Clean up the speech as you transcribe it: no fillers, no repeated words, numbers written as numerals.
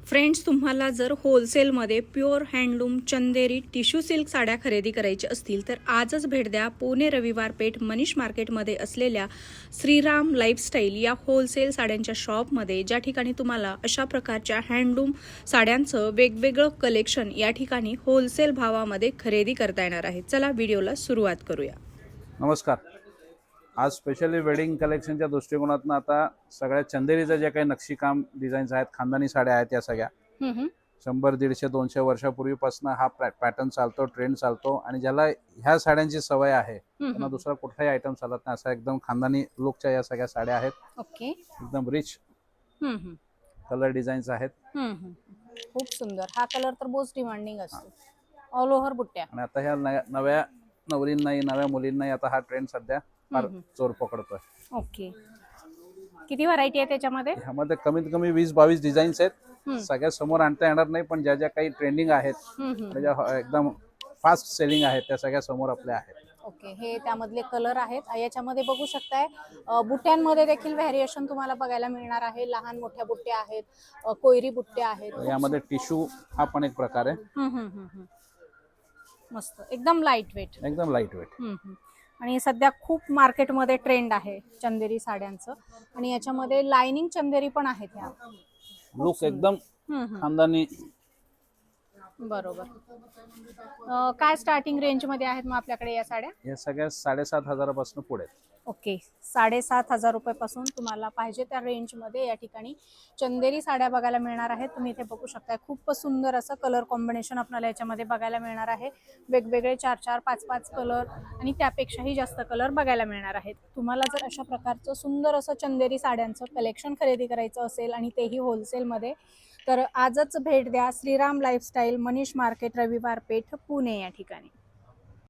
Friends, तुम्हाला जर होलसेलमध्ये प्युअर हँडलूम चंदेरी टिश्यू सिल्क साड्या खरेदी करायच्या असतील तर आजच भेट द्या पुणे रविवार पेठ मनीष मार्केटमध्ये असलेल्या श्रीराम लाईफस्टाईल या होलसेल साड्यांच्या शॉपमध्ये, ज्या ठिकाणी तुम्हाला अशा प्रकारच्या हँडलूम साड्यांचं वेगवेगळं कलेक्शन या ठिकाणी होलसेल भावामध्ये खरेदी करता येणार आहे. चला व्हिडिओला सुरुवात करूया. नमस्कार. आज स्पेशली वेडिंग कलेक्शनच्या दृष्टिकोनातून आता सगळ्या चंदेरीचं जे काही नक्षीकाम डिझाईन्स आहेत, खानदानी साड्या आहेत, या सगळ्या 100, 150, 200 वर्षापूर्वीपासून हा पॅटर्न चालतो, ट्रेंड चालतो. आणि ज्याला ह्या साड्यांची सवय आहे त्यांना दुसरा कुठलाही आयटम चालत नाही. असा एकदम खानदानी लुकच्या या सगळ्या साड्या आहेत. ओके. एकदम रिच कलर डिझाईन्स आहेत. खूप सुंदर. हा कलर तर बहुत डिमांडिंग असतो. ऑल ओव्हर बुट्ट्या. आणि आता ह्या नव्या नवरींनाही, नव्या मुलींनाही आता हा ट्रेंड सध्या फार जोर पकडतोय. ओके. किती व्हरायटी आहे त्याच्यामध्ये? ह्यामध्ये कमीत कमी 20-22 डिझाईन्स आहेत. सगळ्या समोर आणता येणार नाही, पण ज्या ज्या काही ट्रेंडिंग आहेत, ज्या एकदम फास्ट सेलिंग आहेत, त्या सगळ्या समोर आपल्या आहेत. ओके. हे त्यामधले कलर आहेत. याच्यामध्ये बघू शकताय बुट्ट्यांमध्ये देखील व्हेरिएशन तुम्हाला बघायला मिळणार आहे. लहान मोठ्या बुट्ट्या आहेत, कोयरी बुट्ट्या आहेत. यामध्ये टिश्यू हा पण एक प्रकार आहे. मस्त, एकदम लाईट वेट. एकदम लाईट वेट. आणि सध्या खूप मार्केटमध्ये ट्रेंड आहे चंदेरी साड्यांचं. आणि याच्यामध्ये लाइनिंग चंदेरी पण आहेत. ह्या लुक एकदम खानदानी. बरोबर. काय स्टार्टिंग रेंज मध्ये आहेत मग आपल्याकडे या साड्या? या सगळ्या 7,500 पासून पुढे. ओके. 7,500 रुपयापासून तुम्हाला पाहिजे त्या रेंजमध्ये या ठिकाणी चंदेरी साड्या बघायला मिळणार आहेत. तुम्ही इथे बघू शकताय खूप सुंदर असं कलर कॉम्बिनेशन आपल्याला याच्यामध्ये बघायला मिळणार आहे. वेगवेगळे 4-4, 5-5 कलर आणि त्यापेक्षाही जास्त कलर बघायला मिळणार आहेत. तुम्हाला जर अशा प्रकारचं सुंदर असं चंदेरी साड्यांचं कलेक्शन खरेदी करायचं असेल आणि तेही होलसेलमध्ये, तर आजच भेट द्या श्रीराम लाईफस्टाईल मनीष मार्केट, रविवार पेठ, पुणे या ठिकाणी.